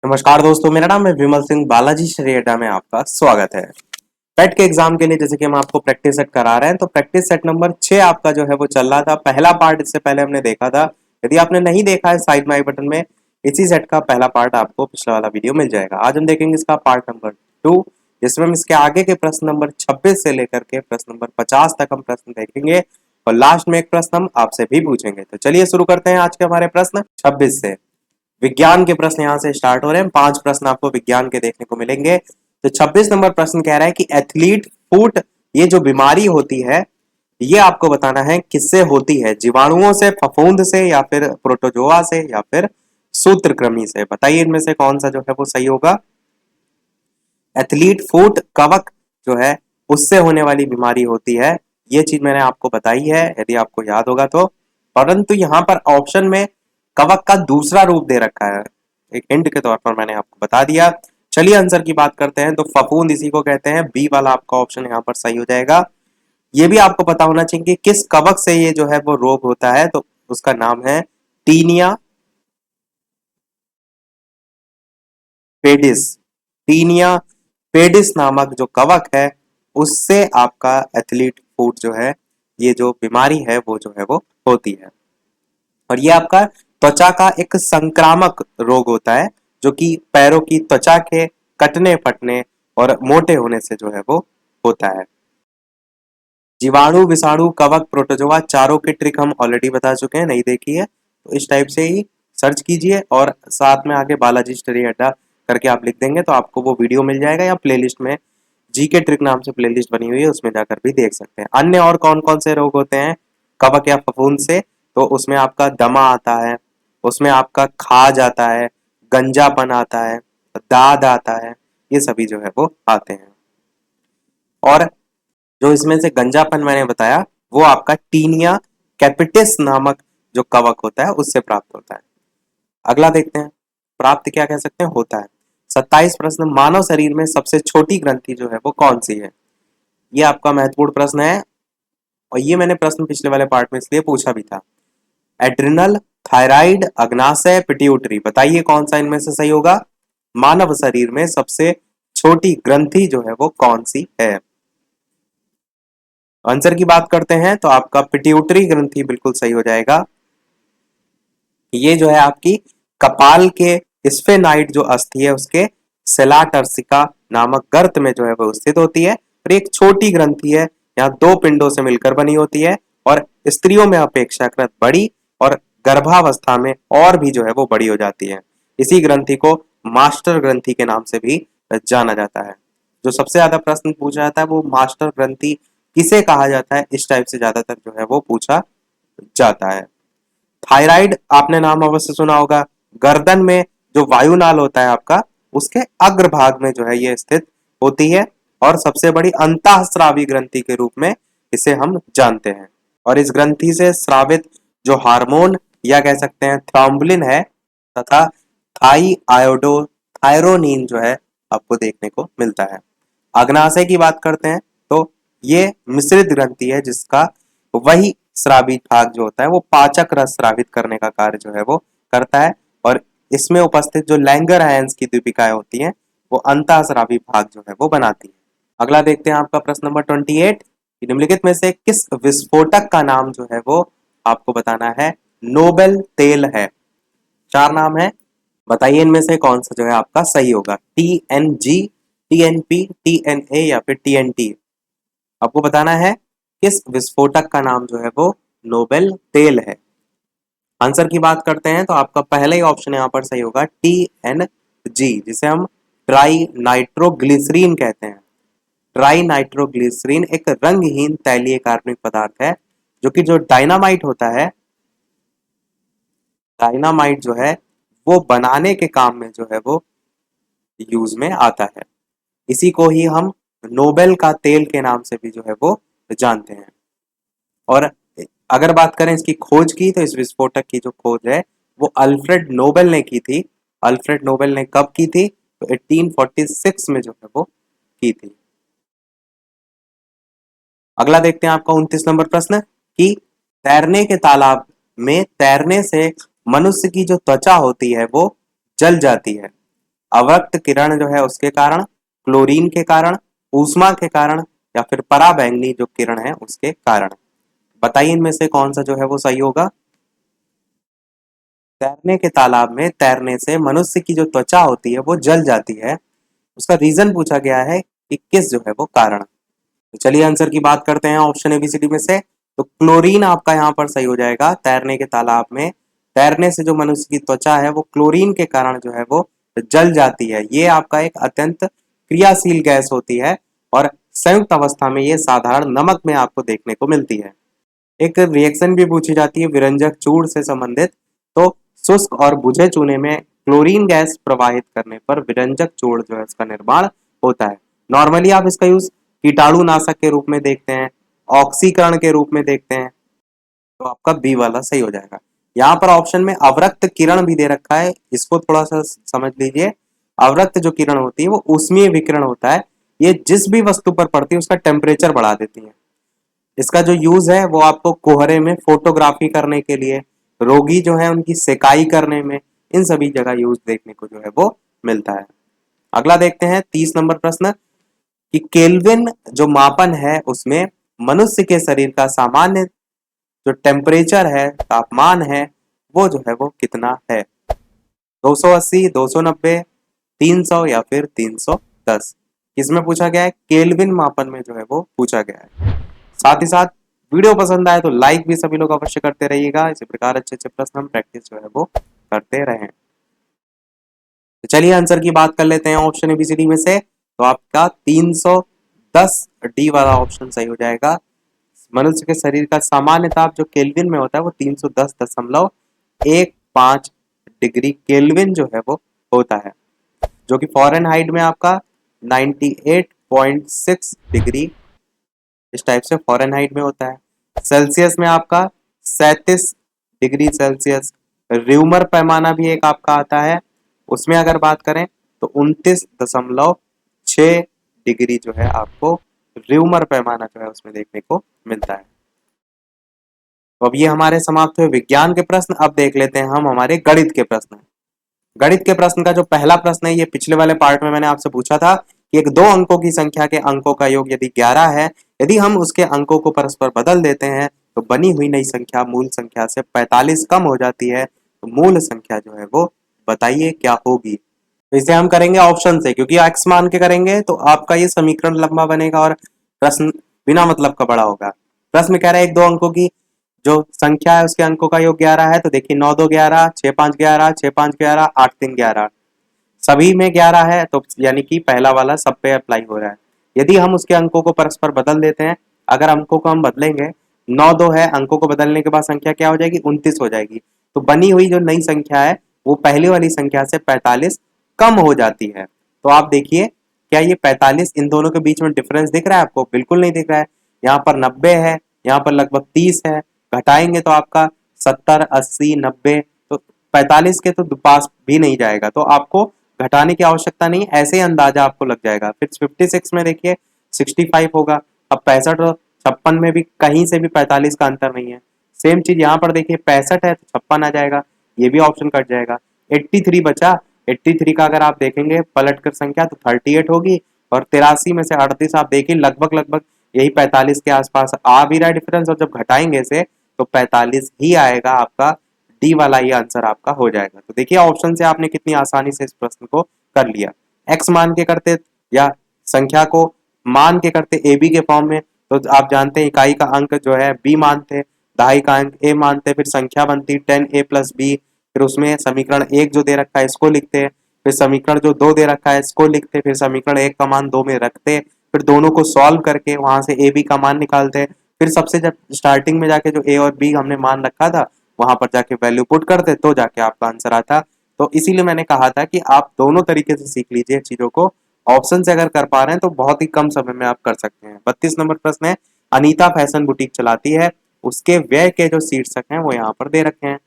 नमस्कार दोस्तों, मेरा नाम है विमल सिंह। बालाजी श्री अड्डा में आपका स्वागत है। पेट के एग्जाम के लिए जैसे कि हम आपको प्रैक्टिस सेट करा रहे हैं, तो प्रैक्टिस सेट नंबर 6 आपका जो है वो चल रहा था। पहला पार्ट इससे पहले हमने देखा था। यदि आपने नहीं देखा है, साइड में आई बटन में इसी सेट का पहला पार्ट आपको पिछला वाला वीडियो मिल जाएगा। आज हम देखेंगे इसका पार्ट नंबर 2, जिसमें हम इसके आगे के प्रश्न नंबर 26 से लेकर के प्रश्न नंबर 50 तक हम प्रश्न देखेंगे और लास्ट में एक प्रश्न हम आपसे भी पूछेंगे। तो चलिए शुरू करते हैं आज के हमारे प्रश्न 26 से। विज्ञान के प्रश्न यहां से स्टार्ट हो रहे हैं। 5 प्रश्न आपको विज्ञान के देखने को मिलेंगे। तो 26 नंबर प्रश्न कह रहा है कि एथलीट फुट, ये जो बीमारी होती है, ये आपको बताना है किससे होती है। जीवाणुओं से, फफूंद से, या फिर प्रोटोजोआ से, या फिर सूत्रकृमि से। बताइए इनमें से कौन सा जो है वो सही होगा। एथलीट फुट कवक जो है उससे होने वाली बीमारी होती है। ये चीज मैंने आपको बताई है, यदि आपको याद होगा तो। परंतु यहां पर ऑप्शन में कवक का दूसरा रूप दे रखा है, एक हिंट के तौर पर मैंने आपको बता दिया। चलिए आंसर की बात करते हैं। तो फफूंद इसी को कहते हैं। बी वाला आपका ऑप्शन यहाँ पर सही हो जाएगा। ये भी आपको पता होना चाहिए कि किस कवक से ये जो है वो रोग होता है। तो उसका नाम है टीनिया पेडिस। टीनिया पेडिस नामक जो कवक है, उससे आपका एथलीट फुट जो है, ये जो बीमारी है वो जो है वो होती है। और ये आपका त्वचा का एक संक्रामक रोग होता है, जो कि पैरों की त्वचा के कटने फटने और मोटे होने से जो है वो होता है। जीवाणु, विषाणु, कवक, प्रोटोजोआ, चारों की ट्रिक हम ऑलरेडी बता चुके हैं, नहीं देखी है तो इस टाइप से ही सर्च कीजिए और साथ में आगे बालाजी स्टडी अड्डा करके आप लिख देंगे तो आपको वो वीडियो मिल जाएगा, या प्लेलिस्ट में जी के ट्रिक नाम से प्लेलिस्ट बनी हुई है, उसमें जाकर भी देख सकते हैं। अन्य और कौन कौन से रोग होते हैं कवक या फफूंद से, तो उसमें आपका दमा आता है, उसमें आपका खाज आता है, गंजापन आता है, दाद आता है, ये सभी जो है वो आते हैं। और जो इसमें से गंजापन मैंने बताया, वो आपका टीनिया कैपिटिस नामक जो कवक होता है उससे प्राप्त होता है। अगला देखते हैं, प्राप्त क्या कह सकते हैं, होता है। 27 प्रश्न, मानव शरीर में सबसे छोटी ग्रंथि जो है वो कौन सी है। ये आपका महत्वपूर्ण प्रश्न है और ये मैंने प्रश्न पिछले वाले पार्ट में इसलिए पूछा भी था। एड्रिनल, थायराइड, अग्नाशय, पिट्यूटरी, बताइए कौन सा इनमें से सही होगा। मानव शरीर में सबसे छोटी ग्रंथि जो है वो कौन सी है। आंसर की बात करते हैं तो आपका पिट्यूटरी ग्रंथि बिल्कुल सही हो जाएगा। ये जो है आपकी कपाल के स्फेनाइड जो अस्थि है उसके सेलाटर्सिका नामक गर्त में जो है वो स्थित होती है, और एक छोटी ग्रंथि है, यहाँ 2 पिंडों से मिलकर बनी होती है और स्त्रियों में अपेक्षाकृत बड़ी और गर्भावस्था में और भी जो है वो बड़ी हो जाती है। इसी ग्रंथि को मास्टर ग्रंथि के नाम से भी जाना जाता है। जो सबसे ज्यादा प्रश्न पूछा जाता है वो मास्टर ग्रंथि किसे कहा जाता है, इस टाइप से ज्यादातर जो है वो पूछा जाता है। थायराइड आपने नाम अवश्य सुना होगा। गर्दन में जो वायुनाल होता है आपका, उसके अग्रभाग में जो है ये स्थित होती है और सबसे बड़ी अंतःस्रावी ग्रंथि के रूप में इसे हम जानते हैं। और इस ग्रंथि से स्रावित जो हार्मोन या कह सकते हैं थ्रोम्बुलिन है, तथा थाई आयोडो थायरोनिन जो है आपको देखने को मिलता है। अग्नाशय की बात करते हैं तो ये मिश्रित ग्रंथि है, जिसका वही स्रावित भाग जो होता है वो पाचक रस स्रावित करने का कार्य जो है वो करता है, और इसमें उपस्थित जो लैंगर आयंस की दीपिकाएं होती हैं वो अंतःस्रावी भाग जो है वो बनाती है। अगला देखते हैं आपका प्रश्न नंबर 28। निम्नलिखित में से किस विस्फोटक का नाम जो है वो आपको बताना है नोबेल तेल है। 4 नाम है, बताइए इनमें से कौन सा जो है आपका सही होगा। TNG, TNP, TNA, या फिर TNT। आपको बताना है किस विस्फोटक का नाम जो है वो नोबेल तेल है। आंसर की बात करते हैं तो आपका पहला ही ऑप्शन यहाँ पर सही होगा, TNG, जिसे हम ट्राई नाइट्रोग्लिसरीन कहते हैं। ट्राई नाइट्रोग्लिसरीन एक रंगहीन तैलीय कार्बनिक पदार्थ है, जो कि जो डायनामाइट होता है, डायनामाइट जो है वो बनाने के काम में जो है वो यूज में आता है। इसी को ही हम नोबेल का तेल के नाम से भी जो है वो जानते हैं। और अगर बात करें इसकी खोज की, तो इस विस्फोटक की जो खोज है वो अल्फ्रेड नोबेल ने की थी। अल्फ्रेड नोबेल ने कब की थी, तो 1846 में जो है वो की थी। अगला देखते हैं आपका 29 नंबर प्रश्न कि तैरने के तालाब में तैरने से मनुष्य की जो त्वचा होती है वो जल जाती है। अवरक्त किरण जो है उसके कारण, क्लोरीन के कारण, ऊष्मा के कारण, या फिर पराबैंगनी जो किरण है उसके कारण। बताइए इनमें से कौन सा जो है वो सही होगा। तैरने के तालाब में तैरने से मनुष्य की जो त्वचा होती है वो जल जाती है। उसका रीजन पूछा गया है कि किस जो है वो कारण। तो चलिए आंसर की बात करते हैं ऑप्शन एबीसीडी में से। तो क्लोरीन आपका यहाँ पर सही हो जाएगा। तैरने के तालाब में तैरने से जो मनुष्य की त्वचा है वो क्लोरीन के कारण जो है वो जल जाती है। ये आपका एक अत्यंत क्रियाशील गैस होती है और संयुक्त अवस्था में ये साधारण नमक में आपको देखने को मिलती है। एक रिएक्शन भी पूछी जाती है विरंजक चूर्ण से संबंधित। तो शुष्क और बुझे चूने में क्लोरीन गैस प्रवाहित करने पर विरंजक चूर्ण जो है उसका निर्माण होता है। नॉर्मली आप इसका यूज कीटाणुनाशक के रूप में देखते हैं, ऑक्सीकरण के रूप में देखते हैं। तो आपका बी वाला सही हो जाएगा। यहाँ पर ऑप्शन में अवरक्त किरण भी दे रखा है, इसको थोड़ा सा समझ लीजिए। अवरक्त जो किरण होती है वो ऊष्मीय विकिरण होता है। ये जिस भी वस्तु पर पड़ती है उसका टेम्परेचर बढ़ा देती है। इसका जो यूज है वो आपको कोहरे में फोटोग्राफी करने के लिए, रोगी जो है उनकी सेकाई करने में, इन सभी जगह यूज देखने को जो है वो मिलता है। अगला देखते हैं 30 नंबर प्रश्न कि केल्विन जो मापन है उसमें मनुष्य के शरीर का सामान्य जो टेम्परेचर है, तापमान है, वो जो है वो कितना है। 280, 290, 300 या फिर 310। किसमें पूछा गया है? केल्विन मापन में जो है वो पूछा गया है। साथ ही साथ वीडियो पसंद आए तो लाइक भी सभी लोग अवश्य करते रहिएगा। इसी प्रकार अच्छे अच्छे प्रश्न हम प्रैक्टिस जो है वो करते रहें। तो चलिए आंसर की बात कर लेते हैं ऑप्शन एबीसीडी में से। तो आपका 310 डी वाला ऑप्शन सही हो जाएगा। मनुष्य के शरीर का सामान्य ताप जो केल्विन में होता है वो 310.15 डिग्री केल्विन जो है वो होता है, जो कि फॉरेनहाइट में आपका 98.6 डिग्री इस टाइप से फॉरेनहाइट में होता है। सेल्सियस में आपका 37 डिग्री सेल्सियस। र्यूमर पैमाना भी एक आपका आता है, उसमें अगर बात करें तो 29.6 डिग्री जो है आपको र्यूमर पैमाना जो है उसमें देखने को मिलता है। तो अब ये हमारे समाप्त हुए विज्ञान के प्रश्न। अब देख लेते हैं हम हमारे गणित के प्रश्न। गणित के प्रश्न का जो पहला प्रश्न है ये पिछले वाले पार्ट में मैंने आपसे पूछा था कि एक दो अंकों की संख्या के अंकों का योग यदि 11 है, यदि हम उसके अंकों को परस्पर बदल देते हैं तो बनी हुई नई संख्या मूल संख्या से 45 कम हो जाती है। तो मूल संख्या जो है वो बताइए क्या होगी। तो इसे हम करेंगे ऑप्शन से, क्योंकि एक्स मान के करेंगे तो आपका ये समीकरण लंबा बनेगा और प्रश्न बिना मतलब का बड़ा होगा। प्रश्न कह रहा है एक दो अंकों की जो संख्या है उसके अंकों का योग 11 है। तो देखिए 9 2 11, 6 5 11, 6 5 11, 8 3 11, सभी में 11 है। तो यानी कि पहला वाला सब पे अप्लाई हो रहा है। यदि हम उसके अंकों को परस्पर बदल देते हैं, अगर अंकों को हम बदलेंगे, 9 2 है, अंकों को बदलने के बाद संख्या क्या हो जाएगी? 29 हो जाएगी। तो बनी हुई जो नई संख्या है वो पहली वाली संख्या से 45 कम हो जाती है। तो आप देखिए क्या ये 45 इन दोनों के बीच में डिफरेंस दिख रहा है आपको? बिल्कुल नहीं दिख रहा है। यहाँ पर 90 है, यहाँ पर लगभग 30 है। घटाएंगे तो आपका 70 80 90, तो 45 के तो पास भी नहीं जाएगा। तो आपको घटाने की आवश्यकता नहीं, ऐसे ही अंदाजा आपको लग जाएगा। फिर 56 में देखिए 65 होगा। अब 65 और 56 में भी कहीं से भी 45 का अंतर नहीं है। सेम चीज यहाँ पर देखिए 65 है तो 56 आ जाएगा, ये भी ऑप्शन कट जाएगा। 83 बचा। 83 का अगर आप देखेंगे पलट कर संख्या तो 38 होगी, और 83 में से 38 आप देखिए लगभग लगभग यही 45 के आसपास आ भी रहा है डिफरेंस, और जब घटाएंगे से तो 45 ही आएगा। आपका डी वाला ये आंसर आपका हो जाएगा। तो देखिए ऑप्शन से आपने कितनी आसानी से इस प्रश्न को कर लिया। एक्स मान के करते या संख्या को मान के करते ए बी के फॉर्म में, तो आप जानते हैं इकाई का अंक जो है बी मानते, दहाई का अंक ए मानते, फिर संख्या बनती 10a+b। फिर उसमें समीकरण एक जो दे रखा है इसको लिखते, फिर समीकरण जो दो दे रखा है इसको लिखते, फिर समीकरण एक का मान दो में रखते, फिर दोनों को सॉल्व करके वहां से ए बी का मान निकालते, फिर सबसे जब स्टार्टिंग में जाके जो ए और बी हमने मान रखा था वहां पर जाके वैल्यू पुट करते तो जाके आपका आंसर आता। तो इसीलिए मैंने कहा था कि आप दोनों तरीके से सीख लीजिए चीजों को। ऑप्शन से अगर कर पा रहे हैं तो बहुत ही कम समय में आप कर सकते हैं। 32 नंबर प्रश्न है, अनीता फैशन बुटीक चलाती है, उसके व्यय के जो शीर्षक हैं वो यहाँ पर दे रखे हैं।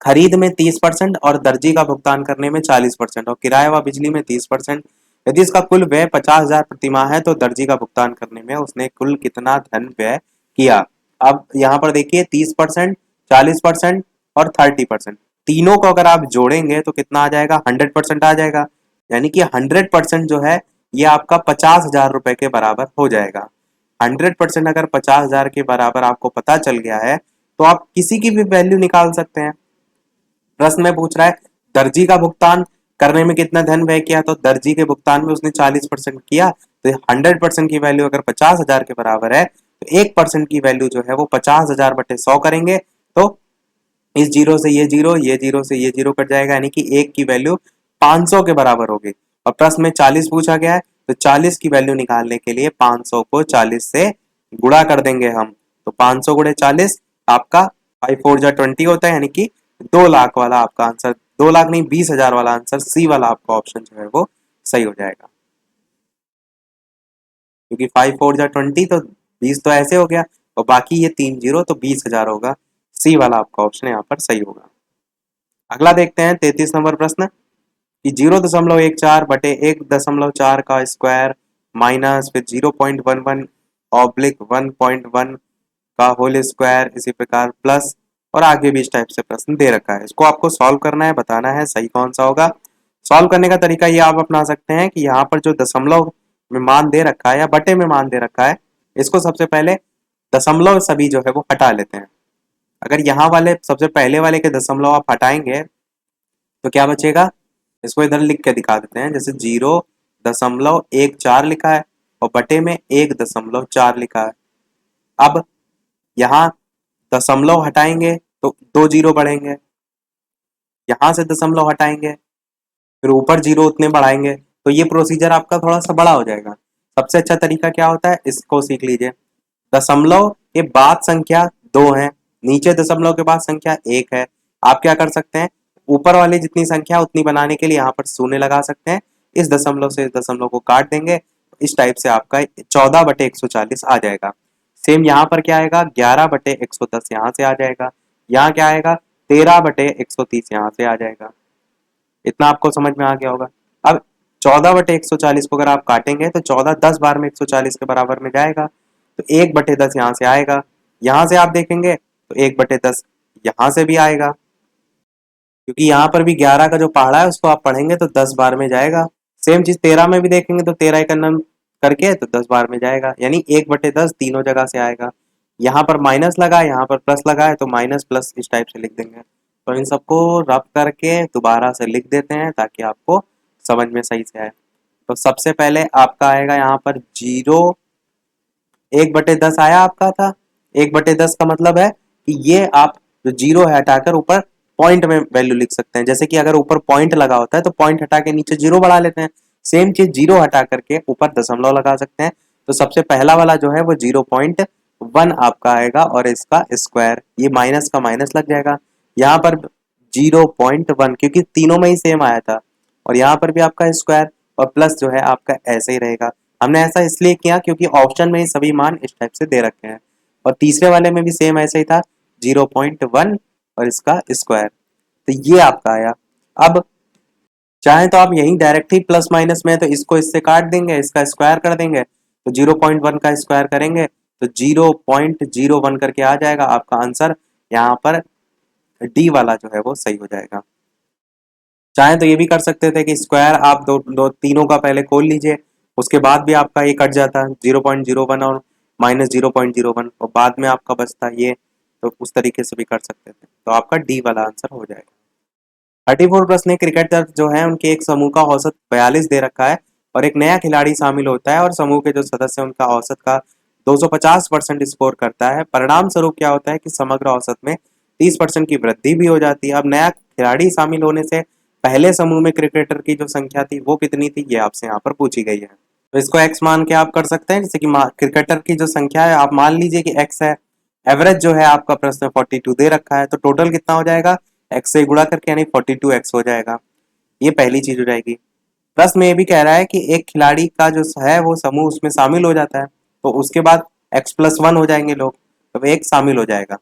खरीद में 30% और दर्जी का भुगतान करने में 40% और किराया व बिजली में 30%। यदि इसका कुल व्यय 50,000 प्रतिमाह है तो दर्जी का भुगतान करने में उसने कुल कितना धन व्यय किया। अब यहाँ पर देखिए 30%, 40% और 30%। तीनों को अगर आप जोड़ेंगे तो कितना आ जाएगा, 100% आ जाएगा। यानी कि 100% जो है ये आपका 50,000 रुपए के बराबर हो जाएगा। 100% अगर 50,000 के बराबर आपको पता चल गया है तो आप किसी की भी वैल्यू निकाल सकते हैं। प्रश्न में पूछ रहा है दर्जी का भुगतान करने में कितना धन व्यय किया, तो दर्जी के भुगतान में उसने 40% किया, तो 100% की वैल्यू अगर 50,000 के बराबर है तो 1% की वैल्यू जो है वो 50,000 बटे 100 करेंगे, तो इस जीरो से ये जीरो, ये जीरो से ये जीरो कट जाएगा, यानी कि एक की वैल्यू 500 के बराबर होगी। और प्रश्न में 40 पूछा गया है तो 40 की वैल्यू निकालने के लिए 500 को 40 से गुणा कर देंगे हम। तो 500 गुणे 40 आपका 5 4 जा 20 होता है, यानी कि 2 लाख वाला आपका आंसर, 2 लाख नहीं 20,000 वाला आंसर सी वाला आपका ऑप्शन जो है वो सही हो जाएगा। क्योंकि 5 4 जा 20 तो 20 तो ऐसे हो गया और बाकी ये 3 जीरो तो 20,000 होगा। सी वाला आपका ऑप्शन यहाँ पर सही होगा। अगला देखते हैं 33 नंबर प्रश्न कि 0.14 बटे 1.4 का स्क्वायर माइनस फिर 0.11/1.1 का होल स्क्वायर, इसी प्रकार प्लस, और आगे भी इस टाइप से प्रश्न दे रखा है। इसको आपको सॉल्व करना है, बताना है सही कौन सा होगा। सॉल्व करने का तरीका ये आप अपना सकते हैं कि यहाँ पर जो दशमलव में मान दे रखा है या बटे में मान दे रखा है, इसको सबसे पहले दशमलव सभी जो है वो हटा लेते हैं। अगर यहाँ वाले सबसे पहले वाले के दशमलव आप हटाएंगे तो क्या बचेगा, इसको इधर लिख के दिखा देते हैं। जैसे 0.14 लिखा है और बटे में 1.4 लिखा है। अब यहाँ दशमलव हटाएंगे तो 2 जीरो बढ़ेंगे, यहाँ से दशमलव हटाएंगे फिर ऊपर जीरो उतने बढ़ाएंगे, तो ये प्रोसीजर आपका थोड़ा सा बड़ा हो जाएगा। सबसे अच्छा तरीका क्या होता है, इसको सीख लीजिए। दशमलव के बाद संख्या 2 है, नीचे दशमलव के बाद संख्या 1 है। आप क्या कर सकते हैं, ऊपर वाली जितनी संख्या उतनी बनाने के लिए यहाँ पर शून्य लगा सकते हैं। इस दशमलव से इस दशमलव को काट देंगे, इस टाइप से आपका 14/140 आ जाएगा। सेम यहाँ पर क्या आएगा, 11/110 यहाँ से आ जाएगा। यहाँ क्या आएगा, 13/130 यहाँ से आ जाएगा। इतना आपको समझ में आ गया होगा। अब 14/140 को अगर आप काटेंगे तो 14 10 बार में 140 के बराबर में जाएगा, तो 1/10 यहाँ से आएगा। यहाँ से आप देखेंगे तो 1/10 यहाँ से भी आएगा, क्योंकि यहाँ पर भी 11 का जो पहाड़ा है उसको आप पढ़ेंगे तो 10 बार में जाएगा। सेम चीज 13 में भी देखेंगे तो 13 का नम करके तो 10 बार में जाएगा, यानी 1/10 तीनों जगह से आएगा। यहाँ पर माइनस लगा है, यहाँ पर प्लस लगा है, तो माइनस प्लस इस टाइप से लिख देंगे। तो इन सबको रब करके दोबारा से लिख देते हैं ताकि आपको समझ में सही से आए। तो सबसे पहले आपका आएगा यहाँ पर जीरो, 1/10 आया आपका था। 1/10 का मतलब है कि ये आप जो जीरो है हटाकर ऊपर पॉइंट में वैल्यू लिख सकते हैं। जैसे कि अगर ऊपर पॉइंट लगा होता है तो पॉइंट हटा के नीचे जीरो बढ़ा लेते हैं। सेम चीज जीरो हटा करके ऊपर दशमलव लगा सकते हैं। तो सबसे पहला वाला जो है वो 0.1 आपका आएगा और इसका स्क्वायर, ये माइनस का माइनस लग जाएगा। यहाँ पर 0.1 क्योंकि तीनों में ही सेम आया था, और यहाँ पर भी आपका स्क्वायर और प्लस जो है आपका ऐसे ही रहेगा। हमने ऐसा इसलिए किया क्योंकि ऑप्शन में ही सभी मान इस टाइप से दे रखे हैं, और तीसरे वाले में भी सेम ऐसे ही था 0.1 और इसका स्क्वायर। तो ये आपका आया। अब चाहे तो आप यहीं डायरेक्ट ही प्लस माइनस में है तो इसको इससे काट देंगे, इसका स्क्वायर कर देंगे, तो 0.1 का स्क्वायर करेंगे तो 0.01 करके आ जाएगा आपका आंसर। यहाँ पर डी वाला जो है वो सही हो जाएगा। चाहे तो ये भी कर सकते थे कि स्क्वायर आप दो तीनों का पहले खोल लीजिए, उसके बाद भी आपका ये कट जाता 0.01 और -0.01 और बाद में आपका बचता ये, तो उस तरीके से भी कर सकते थे। तो आपका डी वाला आंसर हो जाएगा। 34 प्रश्न, क्रिकेटर जो है उनके एक समूह का औसत 42 दे रखा है और एक नया खिलाड़ी शामिल होता है और समूह के जो सदस्य उनका औसत का 250% स्कोर करता है। परिणाम स्वरूप क्या होता है कि समग्र औसत में 30% की वृद्धि भी हो जाती है। अब नया खिलाड़ी शामिल होने से पहले समूह में क्रिकेटर की जो संख्या थी वो कितनी थी, ये आपसे यहाँ पर पूछी गई है। तो इसको एक्स मान के आप कर सकते हैं, जैसे कि क्रिकेटर की जो संख्या है आप मान लीजिए कि एक्स है। एवरेज जो है आपका प्रश्न 42 दे रखा है, तो टोटल कितना हो जाएगा, एक्स से गुणा करके यानी 42x हो जाएगा। ये पहली चीज हो जाएगी। प्रश्न में ये भी कह रहा है कि एक खिलाड़ी का जो है वो समूह उसमें शामिल हो जाता है, तो उसके बाद x+1 हो जाएंगे लोग, तो एक शामिल हो जाएगा।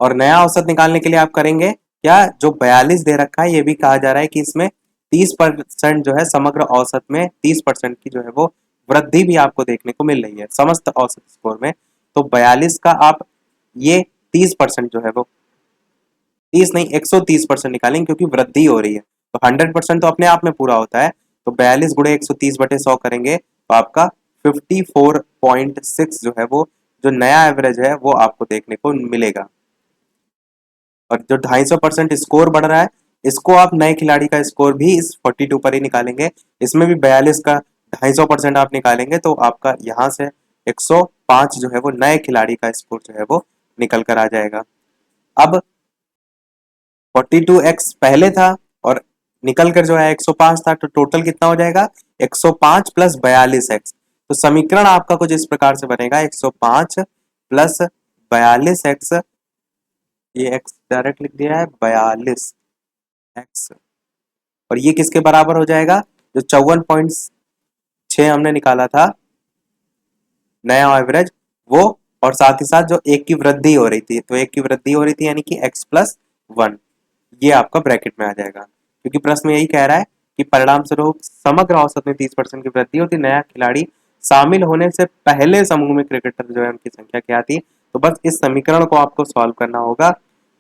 और नया औसत निकालने के लिए आप करेंगे क्या, जो 42 दे रखा है ये भी कहा जा रहा है कि इसमें 30% जो है समग्र औसत में 30% की जो है वो वृद्धि भी आपको देखने को मिल रही है समस्त औसत स्कोर में। तो 42 का आप ये 30% जो है वो 30 नहीं, 130% निकालेंगे क्योंकि वृद्धि हो रही है। तो 100% तो अपने आप में पूरा होता है, तो 42 गुणे 130/100 करेंगे तो आपका 54.6 जो है वो जो नया एवरेज है वो आपको देखने को मिलेगा। और जो 250% स्कोर बढ़ रहा है, इसको आप नए खिलाड़ी का स्कोर भी इस 42 पर ही निकालेंगे। इसमें भी 42 का 250% आप निकालेंगे तो आपका यहाँ से 105 जो है वो नए खिलाड़ी का स्कोर जो है वो निकल कर आ जाएगा। अब 42x पहले था और निकल कर जो है 105 था, तो टोटल कितना हो जाएगा 105 प्लस 42x। तो समीकरण आपका कुछ इस प्रकार से बनेगा 105 प्लस 42x, ये x डायरेक्ट लिख दिया है 42x, और ये किसके बराबर हो जाएगा, जो 54.6 हमने निकाला था नया एवरेज वो, और साथ ही साथ जो एक की वृद्धि हो रही थी, तो एक की वृद्धि हो रही थी यानी कि x+1, ये आपका ब्रैकेट में आ जाएगा। क्योंकि प्रश्न यही कह रहा है कि परिणाम स्वरूप समग्र औसत में 30% की वृद्धि होती, नया खिलाड़ी शामिल होने से पहले समूह में क्रिकेटर जो है उनकी संख्या क्या थी। तो बस इस समीकरण को आपको सॉल्व करना होगा।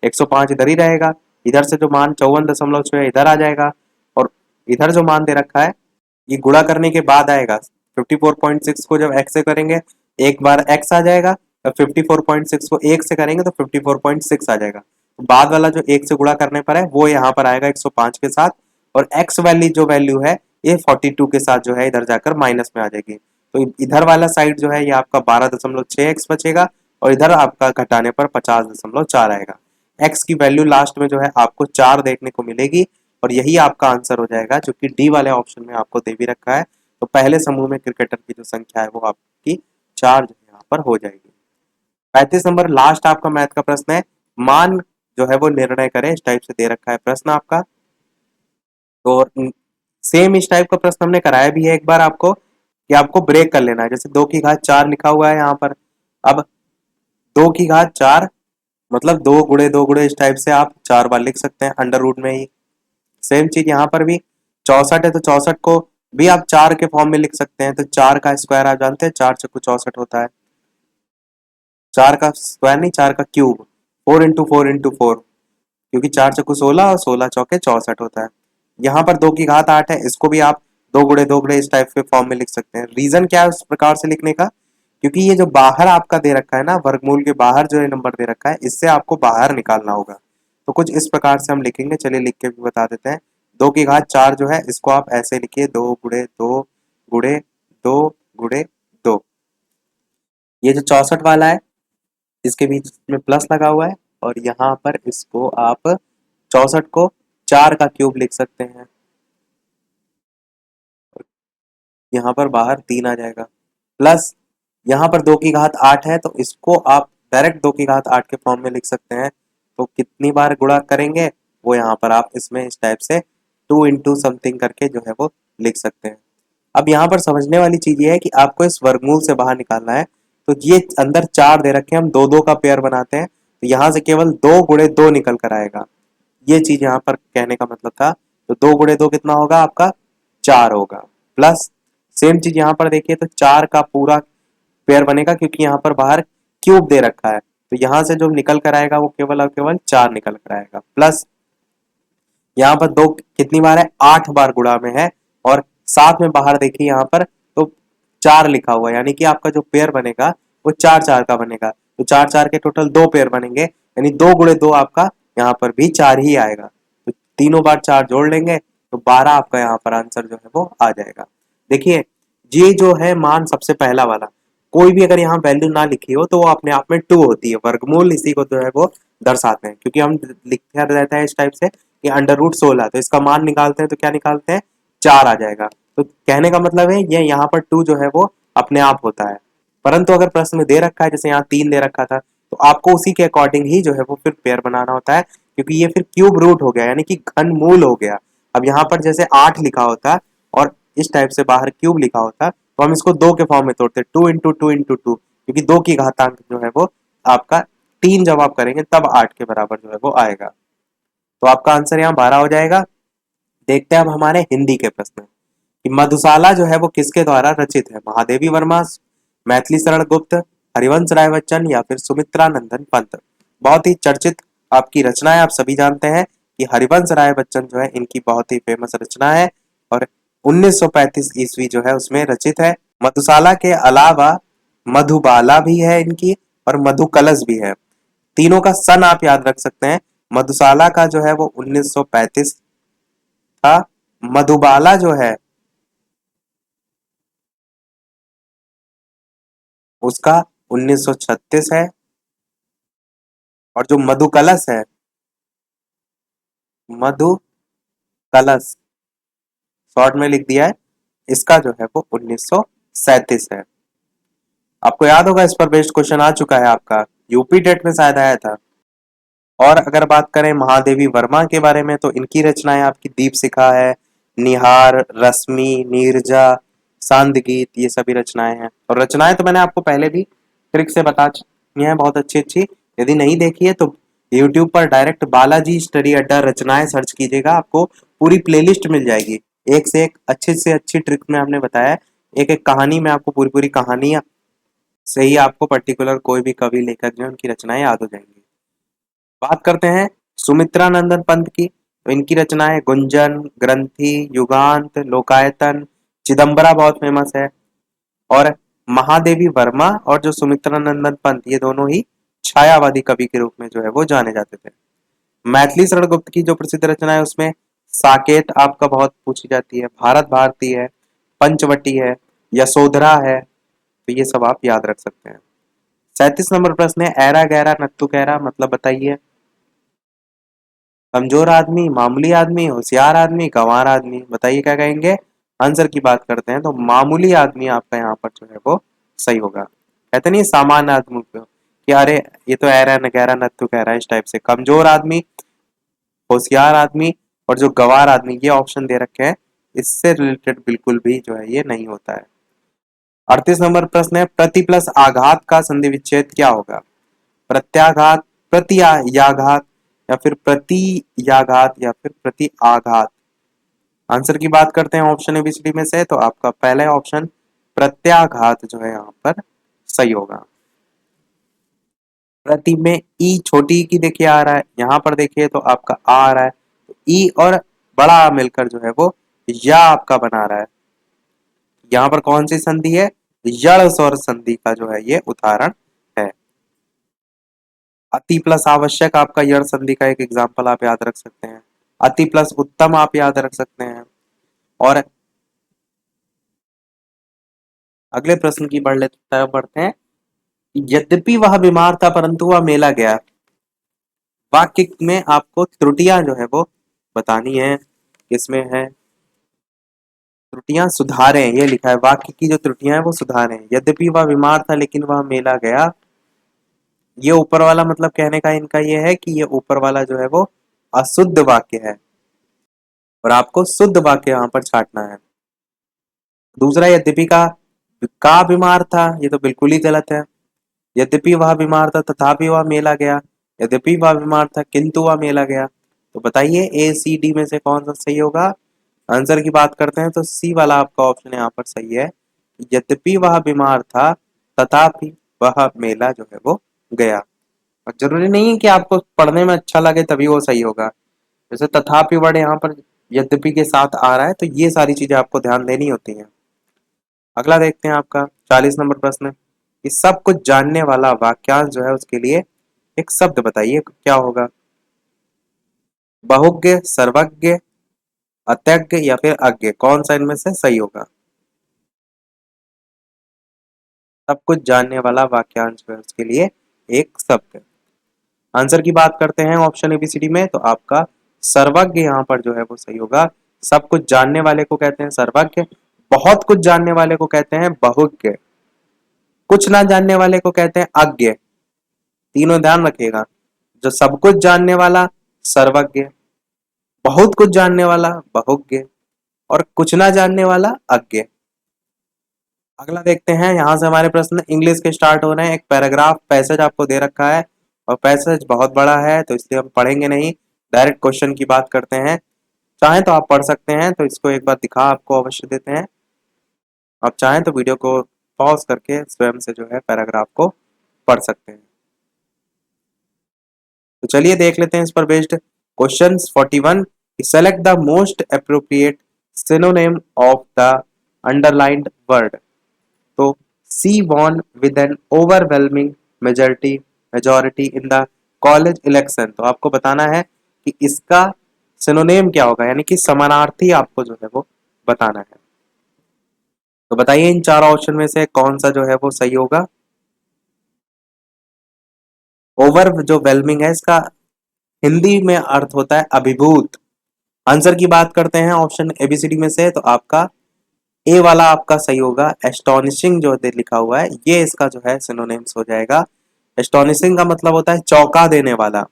105 इधर ही रहेगा, इधर से जो मान 54.6 इधर आ जाएगा, और इधर जो मान दे रखा है ये गुणा करने के बाद आएगा। 54.6 को जब x से करेंगे एक बार x आ जाएगा, और 54.6 को 1 से करेंगे तो 54.6 आ जाएगा। तो बाद वाला जो 1 से गुणा करने पर है वो यहाँ पर आएगा 105 के साथ, और x वैल्यू जो वैल्यू है ये 42 के साथ जो है इधर जाकर माइनस में आ जाएगी। तो इधर वाला साइड जो है ये आपका 12.6x बचेगा, और इधर आपका घटाने पर 50.4 आएगा। x की वैल्यू लास्ट में जो है आपको 4 देखने को मिलेगी, और यही आपका आंसर हो जाएगा, जो कि डी वाले ऑप्शन में आपको दे भी रखा है। तो पहले समूह में क्रिकेटर की जो संख्या है वो आपकी 4 जो यहाँ पर हो जाएगी। 35 नंबर लास्ट आपका मैथ का प्रश्न है, मान जो है वो निर्णय करें, इस टाइप से दे रखा है प्रश्न आपका। तो सेम इस टाइप का प्रश्न हमने कराया भी है एक बार आपको, कि आपको ब्रेक कर लेना है। जैसे 2 की घात 4 लिखा हुआ है यहाँ पर, अब 2 की घात 4 मतलब 2 गुणे 2 गुणे, इस टाइप से आप 4 बार लिख सकते हैं अंडर रूट में ही। सेम चीज यहाँ पर भी 64 है तो 64 को भी आप 4 के फॉर्म में लिख सकते हैं। तो 4 का स्क्वायर आप जानते हैं, 4 × 4 = 64 होता है। 4 का स्क्वायर नहीं, 4 का क्यूब, 4 × 4 × 4, क्योंकि 4 × 4 = 16 और 16 × 4 = 64 होता है। यहाँ पर 2 की घात 8 है, इसको भी आप 2 गुणे 2 गुणे इस टाइप के फॉर्म में लिख सकते हैं। रीजन क्या है उस प्रकार से लिखने का, क्योंकि ये जो बाहर आपका दे रखा है ना, वर्गमूल के बाहर जो ये नंबर दे रखा है, इससे आपको बाहर निकालना होगा। तो कुछ इस प्रकार से हम लिखेंगे, चलिए लिख के भी बता देते हैं। 2 की घात 4 जो है इसको आप ऐसे लिखिए, 2 गुणे 2 गुणे 2 गुणे 2। ये जो 64 वाला है इसके बीच में प्लस लगा हुआ है, और यहाँ पर इसको आप 64 को 4 का क्यूब लिख सकते हैं, यहाँ पर बाहर 3 आ जाएगा। प्लस यहाँ पर 2 की घात 8 है तो इसको आप डायरेक्ट 2 की घात 8 के फॉर्म में लिख सकते हैं। तो कितनी बार गुणा करेंगे वो यहाँ पर आप इसमें इस टाइप से 2 × समथिंग करके जो है वो लिख सकते हैं। अब यहाँ पर समझने वाली चीज ये है कि आपको इस वर्गमूल से बाहर निकालना है। तो ये अंदर 4 दे रखे हैं, हम 2 2 का पेयर बनाते हैं, तो यहाँ से केवल 2 × 2 निकल कर आएगा। ये चीज यहाँ पर कहने का मतलब था। तो 2 × 2 कितना होगा आपका 4 होगा। प्लस सेम चीज यहाँ पर देखिए, तो 4 का पूरा पेयर बनेगा, क्योंकि यहाँ पर बाहर क्यूब दे रखा है, तो यहाँ से जो निकल कर आएगा वो केवल और केवल 4 निकल कर आएगा। प्लस यहाँ पर 2 कितनी बार है, 8 बार गुणा में है, और साथ में बाहर देखिए यहाँ पर तो 4 लिखा हुआ है, यानी कि आपका जो पेयर बनेगा वो 4 4 का बनेगा। तो 4 4 के टोटल 2 पेयर बनेंगे, यानी 2 × 2 आपका यहाँ पर भी 4 ही आएगा। तो तीनों बार 4 जोड़ लेंगे तो 12 आपका यहाँ पर आंसर जो है वो आ जाएगा। देखिए ये जो है मान सबसे पहला वाला, कोई भी अगर यहाँ वैल्यू ना लिखी हो तो वो अपने आप में 2 होती है। वर्गमूल इसी को जो है वो दर्शाते हैं, क्योंकि हम लिखा रहता है इस टाइप से कि √16, तो इसका मान निकालते हैं तो क्या निकालते हैं 4 आ जाएगा। तो कहने का मतलब है ये यहाँ पर 2 जो है वो अपने आप होता है। परंतु अगर प्रश्न में दे रखा है, जैसे यहाँ 3 दे रखा था, तो आपको उसी के अकॉर्डिंग ही जो है वो फिर पेयर बनाना होता है, क्योंकि ये फिर क्यूब रूट हो गया, यानी कि घन मूल हो गया। अब यहाँ पर जैसे 8 लिखा होता और इस टाइप से बाहर क्यूब लिखा होता, तो हम इसको 2 के फॉर्म में तोड़ते, 2 × 2 × 2, क्योंकि 2 की घातांक जो है वो आपका 3 जब आप करेंगे तब 8 के बराबर जो है वो आएगा। तो आपका आंसर यहाँ 12 हो जाएगा। देखते हैं अब हमारे हिंदी के प्रश्न कि मधुशाला जो है वो किसके द्वारा रचित है, महादेवी वर्मा, मैथिली शरण गुप्त, हरिवंश राय बच्चन, या फिर सुमित्रा नंदन पंत। बहुत ही चर्चित आपकी रचनाएं आप सभी जानते हैं कि हरिवंश राय बच्चन जो है इनकी बहुत ही फेमस रचना है और 1935 ईस्वी जो है उसमें रचित है। मधुशाला के अलावा मधुबाला भी है इनकी और मधु कलश भी है। तीनों का सन आप याद रख सकते हैं। मधुशाला का जो है वो 1935 था। मधुबाला जो है उसका 1936 है और जो मधु कलश है, मधु कलश शॉर्ट में लिख दिया है, इसका जो है वो 1937 है। आपको याद होगा इस पर बेस्ड क्वेश्चन आ चुका है आपका, यूपी टेट में शायद आया था। और अगर बात करें महादेवी वर्मा के बारे में तो इनकी रचनाएं आपकी दीप शिखा है, निहार, रश्मि, नीरजा, सांदगीत, ये सभी रचनाएं हैं। और रचनाएं तो मैंने आपको पहले भी ट्रिक से बता चुकी हैं बहुत अच्छी अच्छी। यदि नहीं देखी है तो यूट्यूब पर डायरेक्ट बालाजी स्टडी अड्डा रचनाएं सर्च कीजिएगा, आपको पूरी प्लेलिस्ट मिल जाएगी। एक से अच्छी ट्रिक में हमने बताया है। एक एक कहानी में आपको पूरी पूरी कहानियां से ही आपको पर्टिकुलर कोई भी कवि लेखक जो है उनकी रचनाएं याद हो जाएंगी। बात करते हैं सुमित्रा नंदन पंत की, तो इनकी रचनाएं गुंजन, ग्रंथि, युगांत, लोकायतन, चिदम्बरा बहुत फेमस है। और महादेवी वर्मा और जो सुमित्रा नंदन पंत ये दोनों ही छायावादी कवि के रूप में जो है वो जाने जाते थे। मैथिली शरण गुप्त की जो प्रसिद्ध रचना है उसमें साकेत आपका बहुत पूछी जाती है, भारत भारती है, पंचवटी है, यशोधरा है, तो ये सब आप याद रख सकते हैं। 37 नंबर प्रश्न है, ऐरा गैरा नत्थु कैरा मतलब बताइए। कमजोर आदमी, मामूली आदमी, होशियार आदमी, गंवार आदमी, बताइए क्या कहेंगे। आंसर की बात करते हैं तो मामूली आदमी आपका यहाँ पर जो है वो सही होगा। कहते नहीं सामान्य आदमी को कि अरे ये तो ऐरा नगैरा नत्थु कह रहा है, इस टाइप से। कमजोर आदमी, होशियार आदमी और जो गंवार आदमी, ये ऑप्शन दे रखे हैं, इससे रिलेटेड बिल्कुल भी जो है ये नहीं होता है। 38 नंबर प्रश्न है, प्रति प्लस आघात का संधि विच्छेद क्या होगा। प्रत्याघात, याघात, या फिर प्रति याघात, या फिर प्रति आघात। आंसर की बात करते हैं ऑप्शन एबीसीडी में से तो आपका पहला ऑप्शन प्रत्याघात जो है यहाँ पर सही होगा। प्रति में ई छोटी ई की देखिए आ रहा है, यहाँ पर देखिए तो आपका आ रहा है, तो ई और बड़ा आ मिलकर जो है वो या आपका बना रहा है। यहाँ पर कौन सी संधि है, यड़ स्वर संधि का जो है ये उदाहरण है। अति प्लस आवश्यक आपका यड़ संधि का एक एग्जाम्पल आप याद रख सकते हैं। अति प्लस उत्तम आप याद रख सकते हैं। और अगले प्रश्न की तरफ बढ़ते हैं। यद्यपि वह बीमार था परंतु वह मेला गया, वाक्य में आपको त्रुटियां जो है वो बतानी है। किसमें है, त्रुटियां सुधारें, ये लिखा है। वाक्य की जो त्रुटियां हैं वो सुधारें। यद्यपि वह बीमार था लेकिन वह मेला गया, ये ऊपर वाला मतलब कहने का इनका ये है कि ये ऊपर वाला जो है वो अशुद्ध वाक्य है और आपको शुद्ध वाक्य यहाँ पर छांटना है। दूसरा, यद्यपि का बीमार था, ये तो बिल्कुल ही गलत है। यद्यपि वह बीमार था तथापि वह मेला गया, यद्यपि वह बीमार था किंतु वह मेला गया, तो बताइए ए सी डी में से कौन सा सही होगा। आंसर की बात करते हैं तो सी वाला आपका ऑप्शन यहाँ पर सही है। यद्यपि वह बीमार था तथापि वह मेला जो है वो गया। और जरूरी नहीं है कि आपको पढ़ने में अच्छा लगे तभी वो सही होगा। जैसे तथापि वर्ड यहाँ पर यद्यपि के साथ आ रहा है तो ये सारी चीजें आपको ध्यान देनी होती हैं। अगला देखते हैं आपका 40 नंबर प्रश्न, कि सब कुछ जानने वाला वाक्यांश जो है उसके लिए एक शब्द बताइए क्या होगा। बहुज्ञ, सर्वज्ञ, अतज्ञ या फिर अज्ञ, कौन सा इनमें से सही होगा। सब कुछ जानने वाला वाक्यांश जो है उसके लिए एक शब्द। आंसर की बात करते हैं ऑप्शन एबीसीडी में तो आपका सर्वज्ञ यहाँ पर जो है वो सही होगा। सब कुछ जानने वाले को कहते हैं सर्वज्ञ, बहुत कुछ जानने वाले को कहते हैं बहुज्ञ, कुछ ना जानने वाले को कहते हैं अज्ञ। तीनों ध्यान रखिएगा, जो सब कुछ जानने वाला सर्वज्ञ, बहुत कुछ जानने वाला बहुज्ञ और कुछ ना जानने वाला अज्ञ। अगला देखते हैं, यहां से हमारे प्रश्न इंग्लिश के स्टार्ट हो रहे हैं। एक पैराग्राफ पैसेज आपको दे रखा है और पैसेज बहुत बड़ा है तो इसलिए हम पढ़ेंगे नहीं, डायरेक्ट क्वेश्चन की बात करते हैं। चाहें तो आप पढ़ सकते हैं, तो इसको एक बार दिखा आपको अवश्य देते हैं। आप चाहें तो वीडियो को पॉज करके स्वयं से जो है पैराग्राफ को पढ़ सकते हैं। तो चलिए देख लेते हैं इस पर based question 41। Select the most appropriate synonym of the underlined word. तो she won with an overwhelming majority in the college election. तो आपको बताना है कि इसका सिनोनिम क्या होगा, यानी कि समानार्थी आपको जो है वो बताना है। तो बताइए इन चार ऑप्शन में से कौन सा जो है वो सही होगा। ओवर जो वेलमिंग है इसका हिंदी में अर्थ होता है अभिभूत। आंसर की बात करते हैं ऑप्शन एबीसीडी में से, तो आपका ए वाला आपका सही होगा। एस्टोनिशिंग जो लिखा हुआ है ये इसका जो है सिनोनिम्स हो जाएगा। एस्टोनिशिंग का मतलब होता है चौंका देने वाला।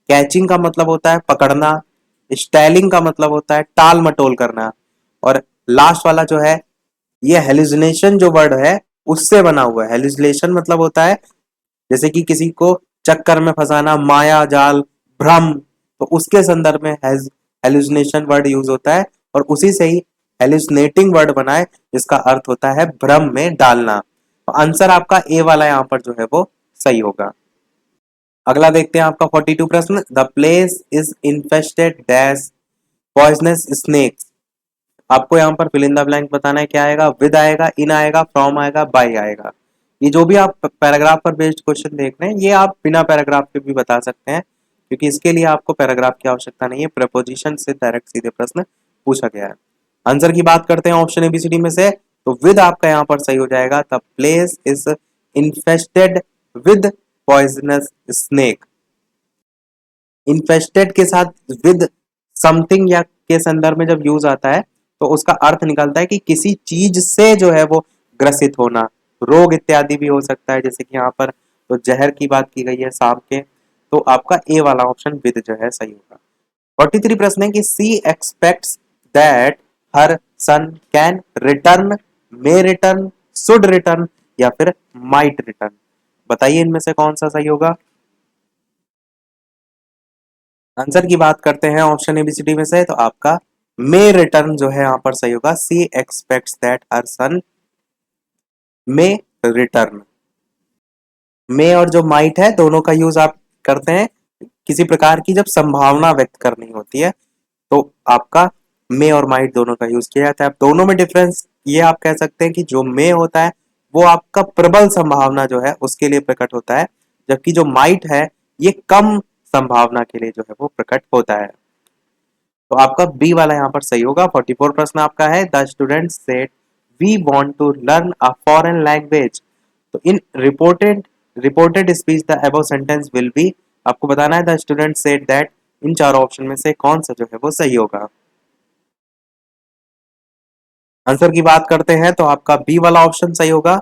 कैचिंग का मतलब होता है पकड़ना। स्टाइलिंग का मतलब होता है टाल मटोल करना। और लास्ट वाला जो है ये हेलुसिनेशन जो वर्ड है उससे बना हुआ है। हेलुसिनेशन मतलब होता है जैसे कि किसी को चक्कर में फंसाना, माया जाल, भ्रम, तो उसके संदर्भ में हेलुसिनेशन वर्ड यूज होता है। और उसी से ही हेलुसिनेटिंग वर्ड बना है जिसका अर्थ होता है भ्रम में डालना। तो आंसर आपका ए वाला यहाँ पर जो है वो सही होगा। अगला देखते हैं आपका 42 प्रश्न। The place is infested dash poisonous snacks. आपको यहाँ पर फिल इन द ब्लैंक बताना है। क्या आएगा, विद आएगा, इन आएगा, फ्रॉम आएगा, बाय आएगा। ये जो भी आप पैराग्राफ पर बेस्ड क्वेश्चन देख रहे हैं ये आप बिना पैराग्राफ के भी बता सकते हैं, क्योंकि इसके लिए आपको पैराग्राफ की आवश्यकता नहीं है। प्रपोजिशन से डायरेक्ट सीधे प्रश्न पूछा गया है। आंसर की बात करते हैं ऑप्शन एबीसीडी में से, तो विद आपका यहाँ पर सही हो जाएगा। The place is infested with poisonous snake. Infested के साथ विद समथिंग या के संदर्भ में जब यूज आता है तो उसका अर्थ निकलता है कि किसी चीज से जो है वो ग्रसित होना, रोग इत्यादि भी हो सकता है। जैसे कि यहाँ पर तो जहर की बात की गई है सांप के, तो आपका ए वाला ऑप्शन विद जो है सही होगा। 43 प्रश्न है कि she expects that her son can return, may return, should return या फिर माइट रिटर्न। बताइए इनमें से कौन सा सही होगा। आंसर की बात करते हैं ऑप्शन एबीसीडी में से, तो आपका मे रिटर्न जो है यहाँ पर सही होगा। She expects that her son may return. May और जो माइट है दोनों का यूज आप करते हैं किसी प्रकार की जब संभावना व्यक्त करनी होती है, तो आपका मे और माइट दोनों का यूज किया जाता है। अब दोनों में डिफरेंस ये आप कह सकते हैं कि जो मे होता है वो आपका प्रबल संभावना जो है उसके लिए प्रकट होता है, जबकि जो माइट है ये कम संभावना के लिए जो है वो प्रकट होता है। तो आपका बी वाला यहाँ पर सही होगा। 44 प्रश्न आपका है। The student said we want to learn a foreign language. तो in reported speech the above sentence will be. आपको बताना है द स्टूडेंट सेड दैट। इन चारों ऑप्शन में से कौन सा जो है वो सही होगा। आंसर की बात करते हैं तो आपका बी वाला ऑप्शन सही होगा।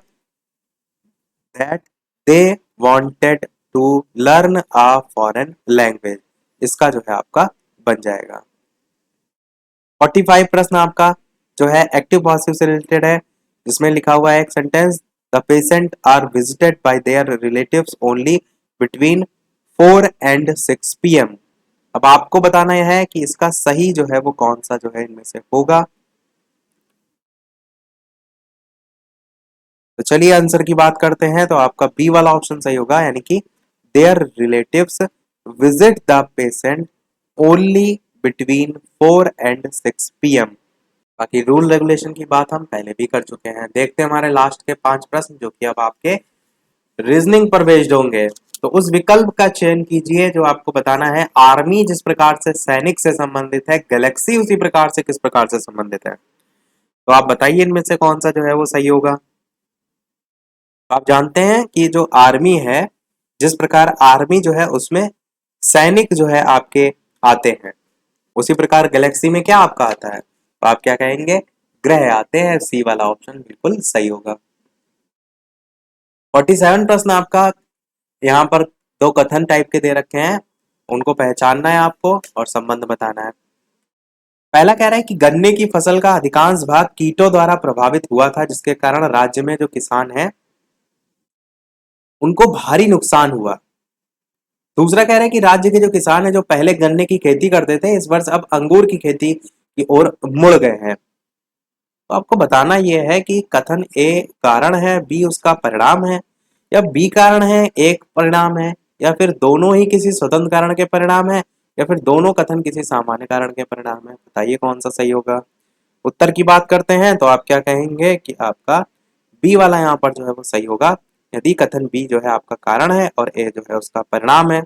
That they wanted to learn a foreign language, इसका जो है आपका बन जाएगा। 45 प्रश्न आपका जो है एक्टिव पॉसिव से रिलेटेड है, जिसमें लिखा हुआ है एक sentence. The patient are visited by their relatives only between 4 and 6 PM। अब आपको बताना यह है कि इसका सही जो है वो कौन सा जो है इनमें से होगा। तो चलिए आंसर की बात करते हैं, तो आपका बी वाला ऑप्शन सही होगा, यानी कि their relatives visit the patient only between 4 and 6 PM। बाकी रूल रेगुलेशन की बात हम पहले भी कर चुके हैं। देखते हैं हमारे लास्ट के 5 प्रश्न जो कि अब आपके रीजनिंग पर बेस्ड होंगे। तो उस विकल्प का चयन कीजिए जो आपको बताना है। आर्मी जिस प्रकार से सैनिक से संबंधित है, गैलेक्सी उसी प्रकार से किस प्रकार से संबंधित है। तो आप बताइए इनमें से कौन सा जो है वो सही होगा। तो आप जानते हैं कि जो आर्मी है, जिस प्रकार आर्मी जो है उसमें सैनिक जो है आपके आते हैं, उसी प्रकार गैलेक्सी में क्या आपका आता है, तो आप क्या कहेंगे, ग्रह आते हैं। सी वाला ऑप्शन बिल्कुल सही होगा। 47 प्रश्न आपका यहाँ पर दो कथन टाइप के दे रखे हैं, उनको पहचानना है आपको और संबंध बताना है। पहला कह रहा है कि गन्ने की फसल का अधिकांश भाग कीटों द्वारा प्रभावित हुआ था, जिसके कारण राज्य में जो किसान हैं उनको भारी नुकसान हुआ। दूसरा कह रहा है कि राज्य के जो किसान हैं जो पहले गन्ने की खेती करते थे, इस वर्ष अब अंगूर की खेती की ओर मुड़ गए हैं। तो आपको बताना यह है कि कथन ए कारण है, बी उसका परिणाम है, या बी कारण है एक परिणाम है, या फिर दोनों ही किसी स्वतंत्र कारण के परिणाम है, या फिर दोनों कथन किसी सामान्य कारण के परिणाम है? बताइए कौन सा सही होगा। उत्तर की बात करते हैं तो आप क्या कहेंगे कि आपका बी वाला यहाँ पर जो है वो सही होगा, यदि कथन बी जो है आपका कारण है और ए जो है उसका परिणाम है।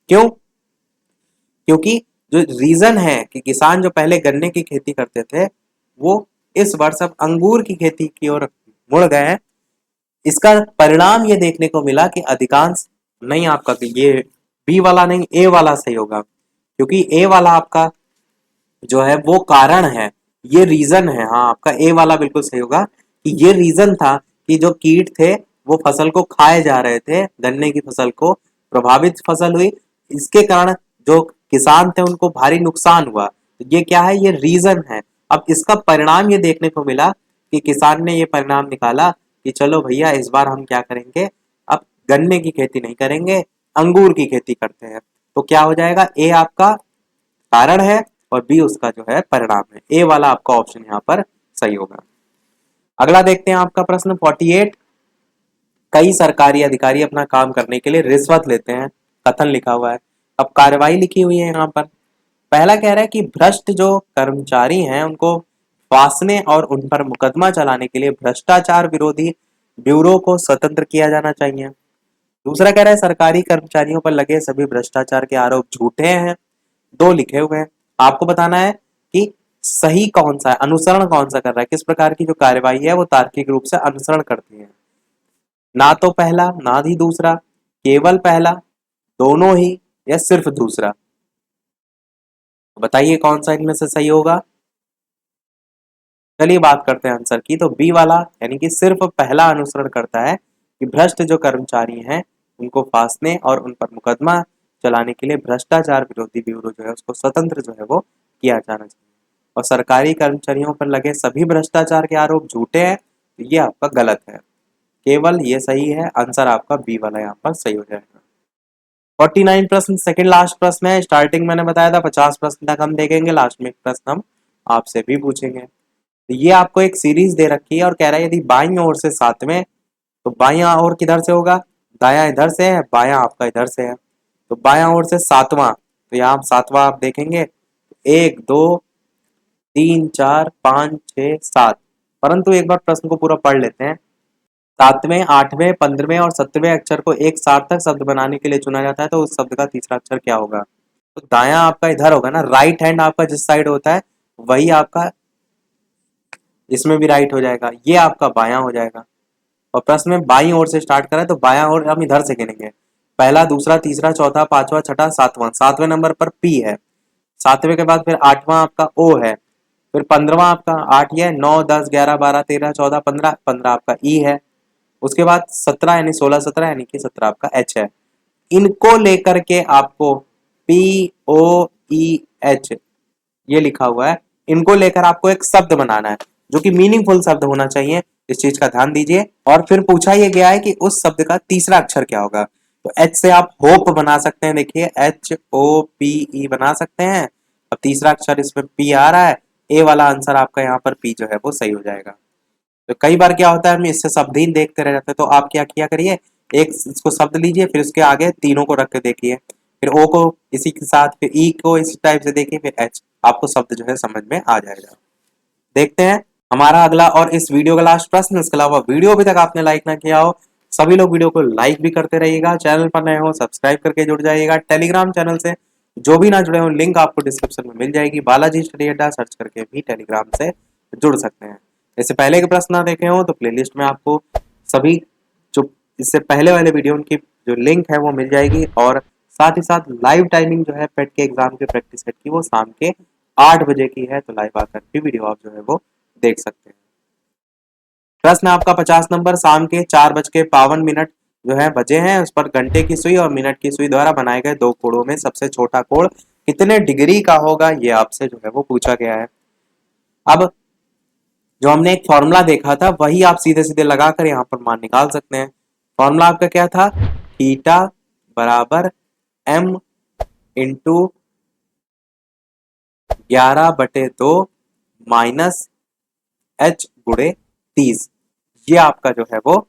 क्यों? क्योंकि जो रीजन है कि किसान जो पहले गन्ने की खेती करते थे वो इस वर्ष अब अंगूर की खेती की ओर मुड़ गए हैं, इसका परिणाम ये देखने को मिला कि अधिकांश, नहीं आपका ये बी वाला नहीं, ए वाला सही होगा, क्योंकि ए वाला आपका जो है वो कारण है, ये रीजन है। हाँ, आपका ए वाला बिल्कुल सही होगा कि ये रीजन था कि जो कीट थे वो फसल को खाए जा रहे थे, गन्ने की फसल को, प्रभावित फसल हुई, इसके कारण जो किसान थे उनको भारी नुकसान हुआ। तो ये क्या है, ये रीजन है। अब इसका परिणाम ये देखने को मिला कि किसान ने ये परिणाम निकाला कि चलो भैया इस बार हम क्या करेंगे, अब गन्ने की खेती नहीं करेंगे, अंगूर की खेती करते हैं। तो क्या हो जाएगा, ए आपका कारण है और बी उसका जो है परिणाम है। ए वाला आपका ऑप्शन यहाँ पर सही होगा। अगला देखते हैं आपका प्रश्न 48। कई सरकारी अधिकारी अपना काम करने के लिए रिश्वत लेते हैं, कथन लिखा हुआ है। अब कार्रवाई लिखी हुई है यहाँ पर। पहला कह रहा है कि भ्रष्ट जो कर्मचारी हैं उनको फांसने और उन पर मुकदमा चलाने के लिए भ्रष्टाचार विरोधी ब्यूरो को स्वतंत्र किया जाना चाहिए। दूसरा कह रहा है सरकारी कर्मचारियों पर लगे सभी भ्रष्टाचार के आरोप झूठे हैं। दो लिखे हुए हैं, आपको बताना है कि सही कौन सा है, अनुसरण कौन सा कर रहा है, किस प्रकार की जो कार्यवाही है वो तार्किक रूप से अनुसरण करती है। ना तो पहला ना ही दूसरा, केवल पहला, दोनों ही, या सिर्फ दूसरा। बताइए कौन सा इनमें से सही होगा। चलिए बात करते हैं आंसर की। तो बी वाला यानी कि सिर्फ पहला अनुसरण करता है कि भ्रष्ट जो कर्मचारी हैं उनको फांसने और उन पर मुकदमा चलाने के लिए भ्रष्टाचार विरोधी ब्यूरो जो है उसको स्वतंत्र जो है वो किया जाना चाहिए। और सरकारी कर्मचारियों पर लगे सभी भ्रष्टाचार के आरोप झूठे हैं, तो ये आपका गलत है। केवल ये सही है, आंसर आपका बी वाला यहाँ पर सही हो जाएगा। 49 प्रश्न सेकंड लास्ट प्रश्न है। स्टार्टिंग मैंने बताया था 50 प्रश्न तक हम देखेंगे, लास्ट में एक प्रश्न हम आपसे भी पूछेंगे। तो ये आपको एक सीरीज दे रखी है और कह रहा है यदि बाईं ओर से सातवें, तो बाईं ओर किधर से होगा, दायां इधर से है, बायां आपका इधर से है। तो बायां ओर से सातवां, तो यहाँ सातवां आप देखेंगे, एक दो तीन चार पाँच छः सात। परंतु एक बार प्रश्न को पूरा पढ़ लेते हैं। सातवें, आठवें, 15वें और 17वें अक्षर को एक सार्थक शब्द बनाने के लिए चुना जाता है, तो उस शब्द का तीसरा अक्षर क्या होगा। तो दायां आपका इधर होगा ना, राइट हैंड आपका जिस साइड होता है वही आपका इसमें भी राइट हो जाएगा, ये आपका बायां हो जाएगा। और प्रश्न में बाईं ओर से स्टार्ट करें तो बायां ओर हम इधर से गिनेंगे, पहला, दूसरा, तीसरा, चौथा, पांचवा, छठा, सातवां। सातवें नंबर पर पी है, सातवें के बाद फिर आठवां आपका ओ है, फिर 15वां आपका आठ, ये 9 10 11 12 13 14 15, 15 आपका ई है। उसके बाद 17 यानी 16 17 यानी कि 17 आपका एच है। इनको लेकर के आपको पी ओ ई एच ये लिखा हुआ है, इनको लेकर आपको एक शब्द बनाना है जो कि मीनिंगफुल शब्द होना चाहिए, इस चीज का ध्यान दीजिए। और फिर पूछा यह गया है कि उस शब्द का तीसरा अक्षर क्या होगा। तो एच से आप होप बना सकते हैं, देखिए एच ओ पी ई बना सकते हैं। अब तीसरा अक्षर इसमें पी आ रहा है, ए वाला आंसर आपका यहाँ पर पी जो है वो सही हो जाएगा। तो कई बार क्या होता है हम इससे शब्द ही देखते रह जाते हैं, तो आप क्या किया करिए, एक इसको शब्द लीजिए, फिर उसके आगे तीनों को रख के देखिए, फिर ओ को इसी के साथ, फिर ई को इस टाइप से देखिए, फिर एच, आपको शब्द जो है समझ में आ जाएगा। देखते हैं हमारा अगला और इस वीडियो का लास्ट प्रश्न। इसके अलावा वीडियो अभी तक आपने लाइक ना किया हो, सभी लोग वीडियो को लाइक भी करते रहिएगा, चैनल पर नए हो सब्सक्राइब करके जुड़ जाइएगा। टेलीग्राम चैनल से जो भी ना जुड़े हो लिंक आपको डिस्क्रिप्शन में मिल जाएगी, बालाजी स्टडी अड्डा सर्च करके भी टेलीग्राम से जुड़ सकते हैं। इससे पहले के प्रश्न ना देखे हो तो प्लेलिस्ट में आपको सभी जो इससे पहले वाले वीडियो उनकी जो लिंक है वो मिल जाएगी, और साथ ही साथ लाइव टाइमिंग जो है पेट के एग्जाम के प्रैक्टिस सेट की वो शाम के 8 बजे की है, तो लाइव आकर भी वीडियो आप जो है वो देख सकते हैं। प्रश्न आपका 50 नंबर, शाम के 4:52 जो है बजे हैं, उस पर घंटे की सुई और मिनट की सुई द्वारा बनाए गए दो कोणों में सबसे छोटा कोण कितने डिग्री का होगा, ये आपसे जो है वो पूछा गया है। अब जो हमने एक फॉर्मूला देखा था वही आप सीधे सीधे लगाकर यहाँ पर मान निकाल सकते हैं। फॉर्मूला आपका क्या था, थीटा बराबर m इंटू 11/2 माइनस h × 30, ये आपका जो है वो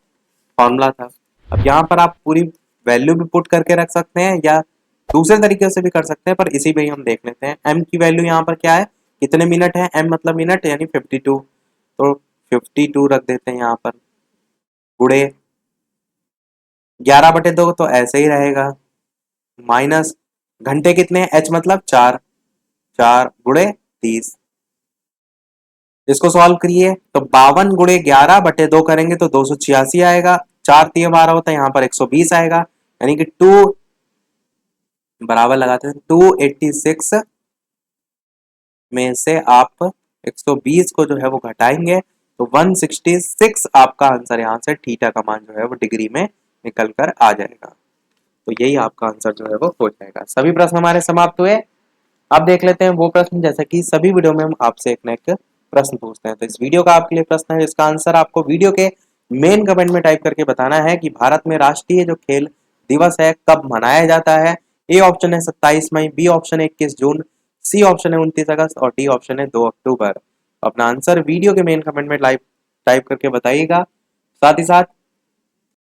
फॉर्मूला था। अब यहाँ पर आप पूरी वैल्यू भी पुट करके रख सकते हैं या दूसरे तरीके से भी कर सकते हैं, पर इसी में ही हम देख लेते हैं। एम की वैल्यू यहाँ पर क्या है, कितने मिनट है, एम मतलब मिनट यानी 52, तो 52 रख देते हैं यहाँ पर, गुड़े 11/2 तो ऐसे ही रहेगा, माइनस घंटे कितने, एच मतलब 4, 4 गुड़े 30। इसको सॉल्व करिए तो 52 गुड़े 11/2 करेंगे तो 286 आएगा, 4 3 12 होता है, यहाँ पर 120 आएगा, यानी कि 2 बराबर लगाते हैं 286 में से आप 120 को जो है वो घटाएंगे तो 166 आपका आंसर, यहाँ से थीटा का मान जो है वो डिग्री में निकल कर आ जाएगा। तो यही आपका आंसर जो है वो हो जाएगा। सभी प्रश्न हमारे समाप्त हुए। अब देख लेते हैं वो प्रश्न, जैसा कि सभी वीडियो में हम आपसे एक न एक प्रश्न पूछते हैं। तो इस वीडियो का आपके लिए प्रश्न है जिसका आंसर आपको वीडियो के मेन कमेंट में टाइप करके बताना है कि भारत में राष्ट्रीय जो खेल दिवस है कब मनाया जाता है। ए ऑप्शन है 27 मई, बी ऑप्शन है 21 जून, सी ऑप्शन है 29 अगस्त और डी ऑप्शन है 2 अक्टूबर। अपना आंसर वीडियो के मेन कमेंट में लाइव टाइप करके बताइएगा। साथ ही साथ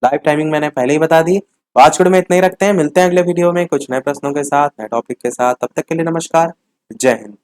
लाइव टाइमिंग मैंने पहले ही बता दी। तो आज के वीडियो में इतना ही रखते हैं, मिलते हैं अगले वीडियो में कुछ नए प्रश्नों के साथ, नए टॉपिक के साथ। तब तक के लिए नमस्कार, जय हिंद।